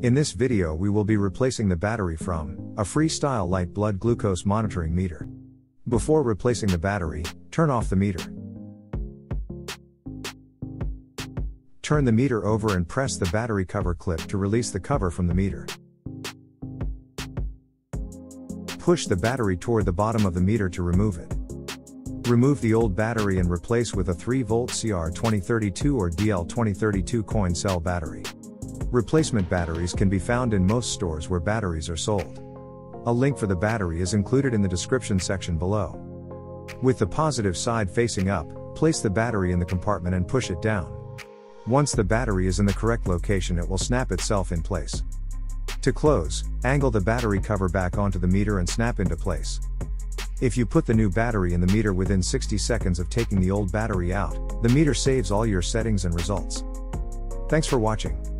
In this video we will be replacing the battery from a FreeStyle Lite blood glucose monitoring meter. Before replacing the battery, turn off the meter. Turn the meter over and press the battery cover clip to release the cover from the meter. Push the battery toward the bottom of the meter to remove it. Remove the old battery and replace with a 3V CR2032 or DL2032 coin cell battery. Replacement batteries can be found in most stores where batteries are sold. A link for the battery is included in the description section below. With the positive side facing up, place the battery in the compartment and push it down. Once the battery is in the correct location, it will snap itself in place. To close, angle the battery cover back onto the meter and snap into place. If you put the new battery in the meter within 60 seconds of taking the old battery out, the meter saves all your settings and results. Thanks for watching.